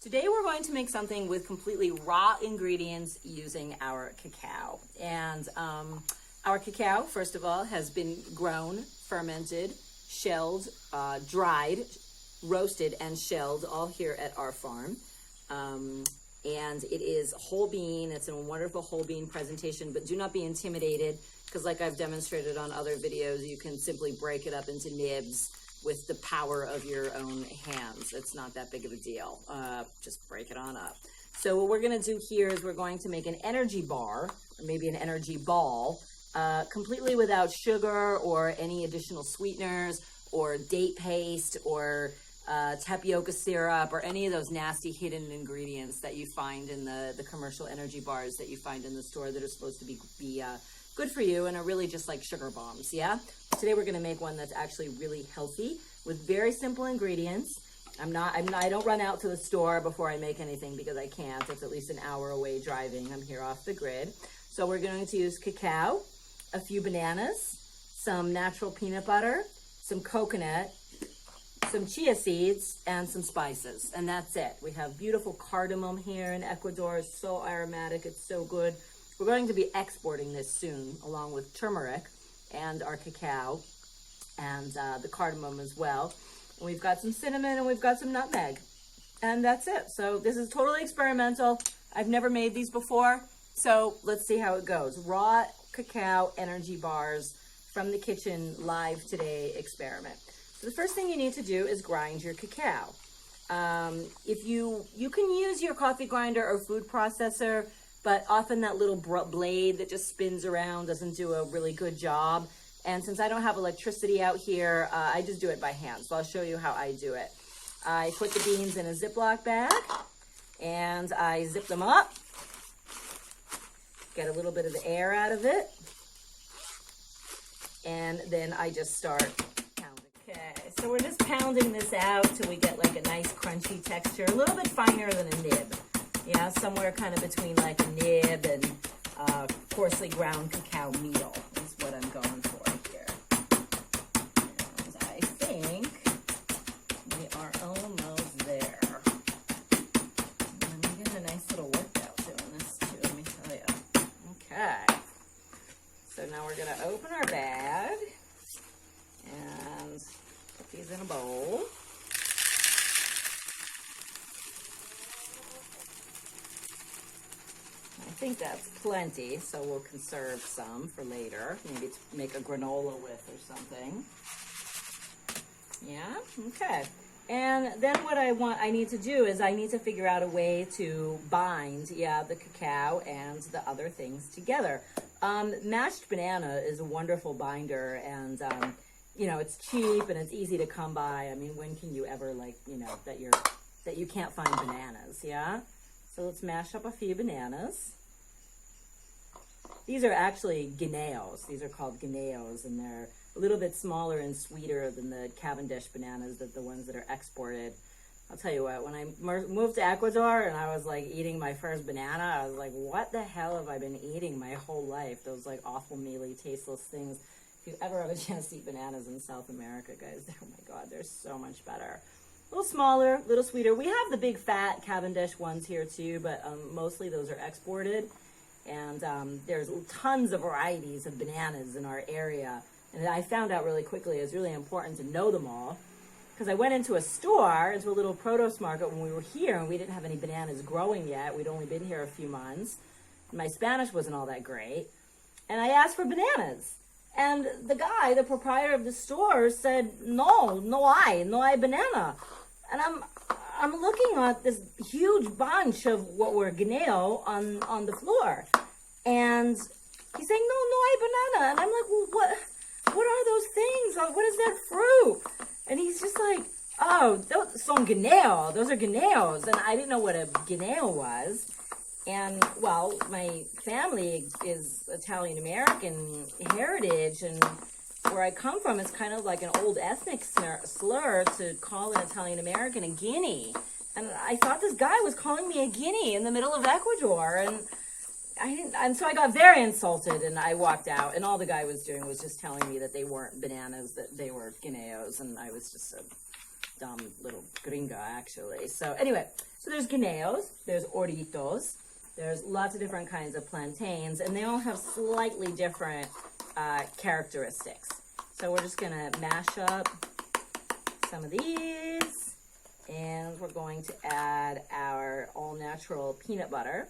Today we're going to make something with completely raw ingredients using our cacao. And our cacao, first of all, has been grown, fermented, shelled, dried, roasted, and shelled all here at our farm. And it is whole bean. It's a wonderful whole bean presentation, but do not be intimidated because like I've demonstrated on other videos, you can simply break it up into nibs with the power of your own hands. It's not that big of a deal. Just break it on up. So what we're gonna do here is we're going to make an energy bar, or maybe an energy ball, completely without sugar or any additional sweeteners or date paste or tapioca syrup or any of those nasty hidden ingredients that you find in the commercial energy bars that you find in the store that are supposed to be good for you and are really just like sugar bombs, yeah? Today we're gonna make one that's actually really healthy with very simple ingredients. I don't run out to the store before I make anything because I can't. It's at least an hour away driving. I'm here off the grid. So we're going to use cacao, a few bananas, some natural peanut butter, some coconut, some chia seeds, and some spices, and that's it. We have beautiful cardamom here in Ecuador. It's so aromatic, it's so good. We're going to be exporting this soon, along with turmeric and our cacao and the cardamom as well. And we've got some cinnamon and we've got some nutmeg, and that's it. So this is totally experimental. I've never made these before, so let's see how it goes. Raw cacao energy bars from the kitchen live today experiment. So the first thing you need to do is grind your cacao. If you can use your coffee grinder or food processor, but often that little blade that just spins around doesn't do a really good job. And since I don't have electricity out here, I just do it by hand. So I'll show you how I do it. I put the beans in a Ziploc bag and I zip them up. Get a little bit of the air out of it. And then I just start pounding. Okay, so we're just pounding this out till we get like a nice crunchy texture, a little bit finer than a nib. Yeah, somewhere kind of between like a nib and coarsely ground cacao meal is what I'm going for here. And I think we are almost there. I'm getting a nice little workout doing this too, let me tell you. Okay. So now we're gonna open our bag and put these in a bowl. I think that's plenty, so we'll conserve some for later. Maybe to make a granola with or something. Yeah, okay. And then what I need to do is I need to figure out a way to bind, the cacao and the other things together. Mashed banana is a wonderful binder, and it's cheap and it's easy to come by. I mean, when can you ever that you can't find bananas, yeah? So let's mash up a few bananas. These are actually guineos. These are called guineos, and they're a little bit smaller and sweeter than the Cavendish bananas, the ones that are exported. I'll tell you what, when I moved to Ecuador and I was like eating my first banana, I was like, what the hell have I been eating my whole life? Those like awful, mealy, tasteless things. If you ever have a chance to eat bananas in South America, guys, oh my God, they're so much better. A little smaller, a little sweeter. We have the big fat Cavendish ones here too, but mostly those are exported. And there's tons of varieties of bananas in our area. And I found out really quickly it's really important to know them all. Because I went into a little produce market when we were here, and we didn't have any bananas growing yet. We'd only been here a few months. My Spanish wasn't all that great. And I asked for bananas. And the proprietor of the store said, no hay banana. And I'm looking at this huge bunch of what were guineo on the floor. And he's saying, no hay banana. And I'm like, well, what are those things? What is that fruit? And he's just like, oh, those son guineo. Those are guineos. And I didn't know what a guineo was. And, well, my family is Italian-American heritage, and where I come from, it's kind of like an old ethnic slur to call an Italian-American a guinea. And I thought this guy was calling me a guinea in the middle of Ecuador, and so I got very insulted, and I walked out, and all the guy was doing was just telling me that they weren't bananas, that they were guineos, and I was just so dumb little gringa, actually. So anyway, so there's guineos, there's orditos, there's lots of different kinds of plantains, and they all have slightly different characteristics. So we're just gonna mash up some of these, and we're going to add our all-natural peanut butter.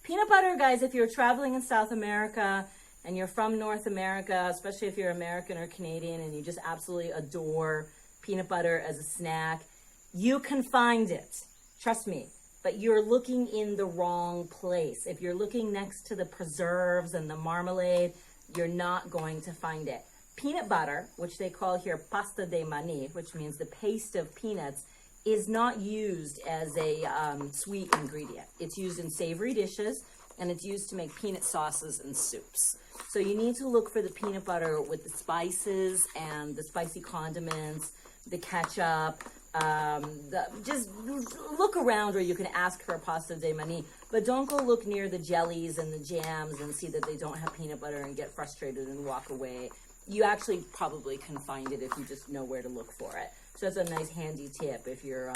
Peanut butter, guys, if you're traveling in South America and you're from North America, especially if you're American or Canadian and you just absolutely adore peanut butter as a snack, you can find it. Trust me. But you're looking in the wrong place. If you're looking next to the preserves and the marmalade, you're not going to find it. Peanut butter, which they call here pasta de maní, which means the paste of peanuts, is not used as a sweet ingredient. It's used in savory dishes, and it's used to make peanut sauces and soups. So you need to look for the peanut butter with the spices and the spicy condiments, the ketchup. Just look around, or you can ask for a pasta de maní, but don't go look near the jellies and the jams and see that they don't have peanut butter and get frustrated and walk away. You actually probably can find it if you just know where to look for it. So that's a nice handy tip if you're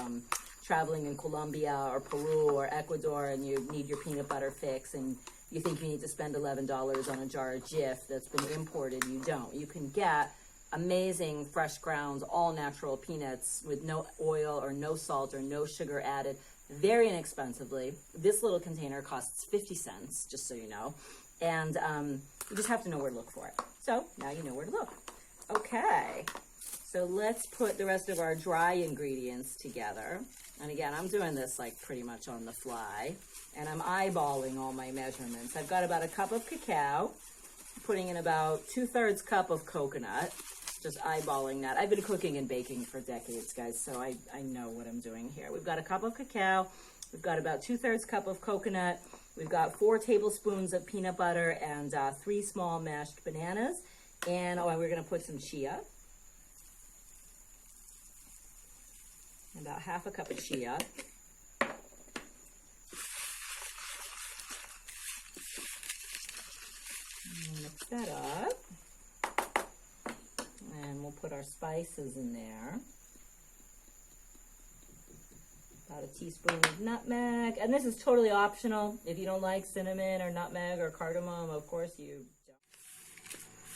traveling in Colombia or Peru or Ecuador and you need your peanut butter fix and you think you need to spend $11 on a jar of Jif that's been imported. You don't. You can get amazing fresh ground, all natural peanuts with no oil or no salt or no sugar added, very inexpensively. This little container costs 50 cents, just so you know. And you just have to know where to look for it. So now you know where to look. Okay, so let's put the rest of our dry ingredients together. And again, I'm doing this like pretty much on the fly, and I'm eyeballing all my measurements. I've got about a cup of cacao, putting in about 2/3 cup of coconut, just eyeballing that. I've been cooking and baking for decades, guys, so I know what I'm doing here. We've got a cup of cacao, we've got about 2/3 cup of coconut, we've got 4 tablespoons of peanut butter and 3 small mashed bananas, and we're gonna put some chia. About half a cup of chia. Mix that up. And we'll put our spices in there. About a teaspoon of nutmeg. And this is totally optional. If you don't like cinnamon or nutmeg or cardamom, of course you don't.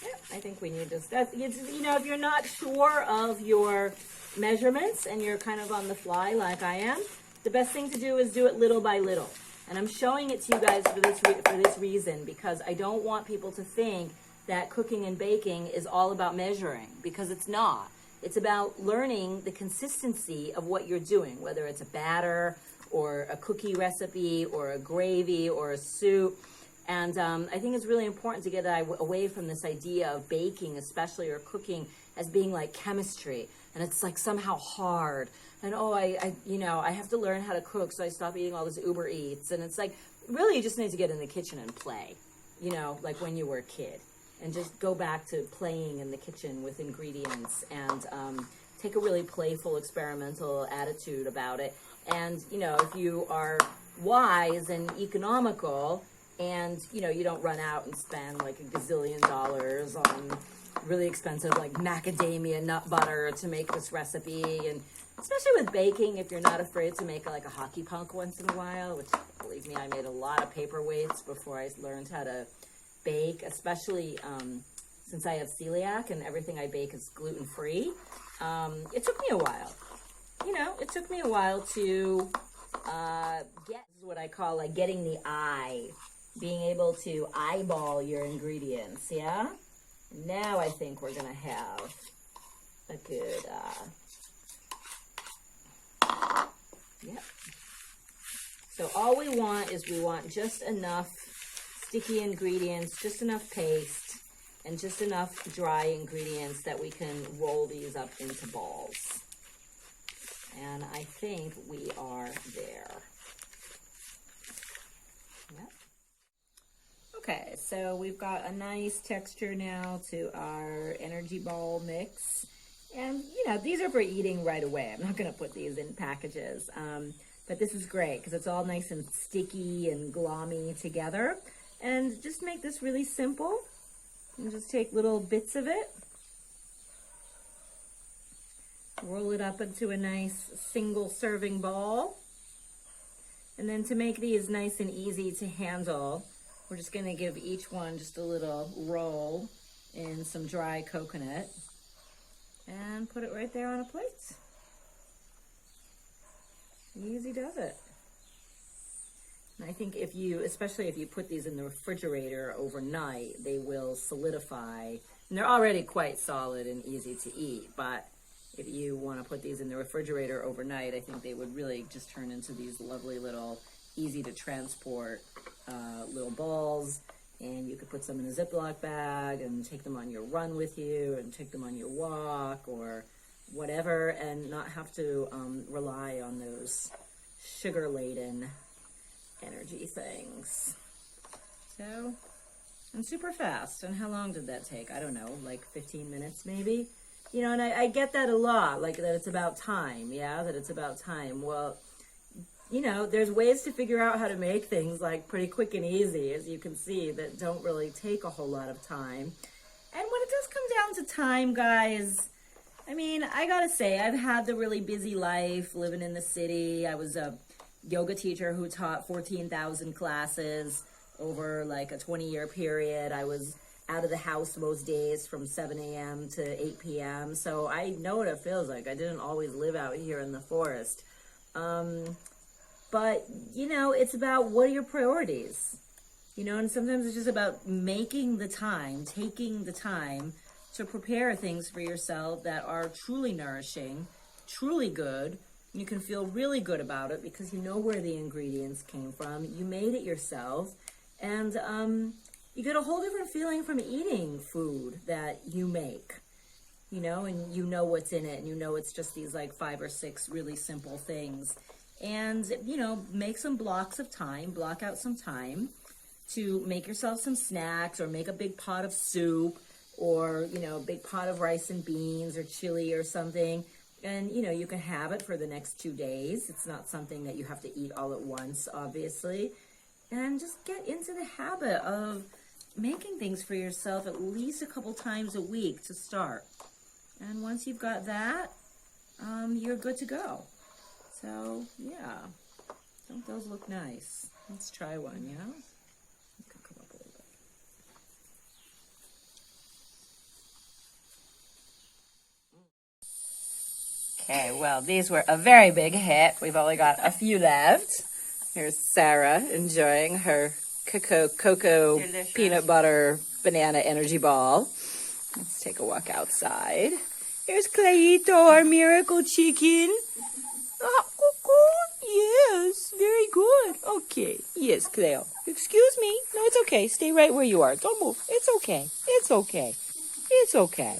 Yeah, I think we need this. You know, if you're not sure of your measurements and you're kind of on the fly like I am, the best thing to do is do it little by little. And I'm showing it to you guys for this reason, because I don't want people to think that cooking and baking is all about measuring, because it's not. It's about learning the consistency of what you're doing, whether it's a batter or a cookie recipe or a gravy or a soup. And I think it's really important to get away from this idea of baking, especially, or cooking, as being like chemistry. And it's like somehow hard. And I have to learn how to cook, so I stop eating all this Uber Eats. And it's like, really, you just need to get in the kitchen and play, like when you were a kid. And just go back to playing in the kitchen with ingredients and take a really playful, experimental attitude about it. And, if you are wise and economical and, you don't run out and spend like a gazillion dollars on really expensive like macadamia nut butter to make this recipe, and especially with baking, if you're not afraid to make like a hockey punk once in a while, which, believe me, I made a lot of paperweights before I learned how to bake, especially since I have celiac and everything I bake is gluten-free. It took me a while. It took me a while to get what I call like getting the eye, being able to eyeball your ingredients, yeah? Now I think we're gonna have a good, yep. So all we want is just enough sticky ingredients, just enough paste, and just enough dry ingredients that we can roll these up into balls. And I think we are there. Yep. Okay, so we've got a nice texture now to our energy ball mix. And, these are for eating right away. I'm not going to put these in packages. But this is great because it's all nice and sticky and glommy together. And just make this really simple. And just take little bits of it. roll it up into a nice single serving ball. And then to make these nice and easy to handle, we're just gonna give each one just a little roll in some dry coconut and put it right there on a plate. Easy does it. And I think especially if you put these in the refrigerator overnight, they will solidify. And they're already quite solid and easy to eat, but if you want to put these in the refrigerator overnight, I think they would really just turn into these lovely little, easy to transport little balls. And you could put some in a Ziploc bag and take them on your run with you and take them on your walk or whatever, and not have to rely on those sugar-laden energy things. So, and super fast. And how long did that take? I don't know, like 15 minutes maybe? You know, and I get that a lot, like that it's about time, yeah, that it's about time. Well, you know, there's ways to figure out how to make things like pretty quick and easy, as you can see, that don't really take a whole lot of time. And when it does come down to time, guys, I mean, I gotta say, I've had the really busy life living in the city. I was a yoga teacher who taught 14,000 classes over like a 20-year period. I was out of the house most days from 7 a.m. to 8 p.m. So I know what it feels like. I didn't always live out here in the forest. But, you know, it's about what are your priorities? You know, and sometimes it's just about making the time, taking the time to prepare things for yourself that are truly nourishing, truly good. You can feel really good about it because you know where the ingredients came from. You made it yourself. And you get a whole different feeling from eating food that you make, you know, and you know what's in it. And you know it's just these like 5 or 6 really simple things. And, you know, make some blocks of time, block out some time to make yourself some snacks or make a big pot of soup or, you know, a big pot of rice and beans or chili or something. And, you know, you can have it for the next 2 days. It's not something that you have to eat all at once, obviously. And just get into the habit of making things for yourself at least a couple times a week to start. And once you've got that, you're good to go. So, yeah. Don't those look nice? Let's try one, yeah? Come up a little bit. Okay, well, these were a very big hit. We've only got a few left. Here's Sarah enjoying her Coco Delicious. Peanut butter banana energy ball. Let's take a walk outside. Here's Clayito, our miracle chicken. Ah, Coco, yes, very good. Okay, yes, Cleo. Excuse me. No, it's okay. Stay right where you are. Don't move. It's okay. It's okay. It's okay.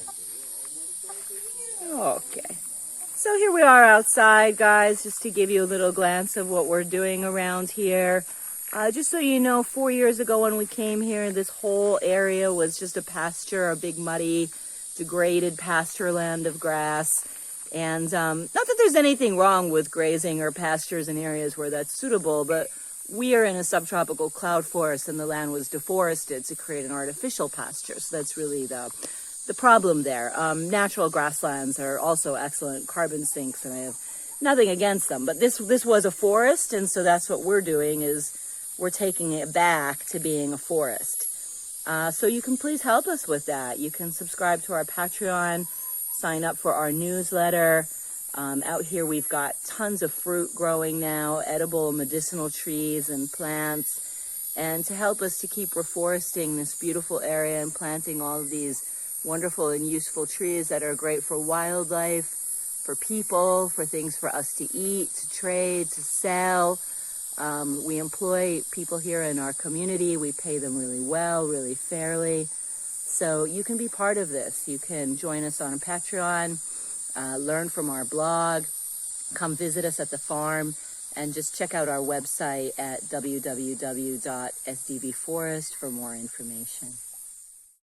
Okay. So here we are outside, guys, just to give you a little glance of what we're doing around here. Just so you know, 4 years ago when we came here, this whole area was just a pasture, a big muddy, degraded pasture land of grass. And not that there's anything wrong with grazing or pastures in areas where that's suitable, but we are in a subtropical cloud forest and the land was deforested to create an artificial pasture. So that's really the problem there. Natural grasslands are also excellent carbon sinks, and I have nothing against them. But this was a forest, and so that's what we're doing is we're taking it back to being a forest. So you can please help us with that. You can subscribe to our Patreon, sign up for our newsletter. Out here we've got tons of fruit growing now, edible medicinal trees and plants. And to help us to keep reforesting this beautiful area and planting all of these wonderful and useful trees that are great for wildlife, for people, for things for us to eat, to trade, to sell. We employ people here in our community. We pay them really well, really fairly. So you can be part of this. You can join us on Patreon, learn from our blog, come visit us at the farm, and just check out our website at www.sdbforest for more information.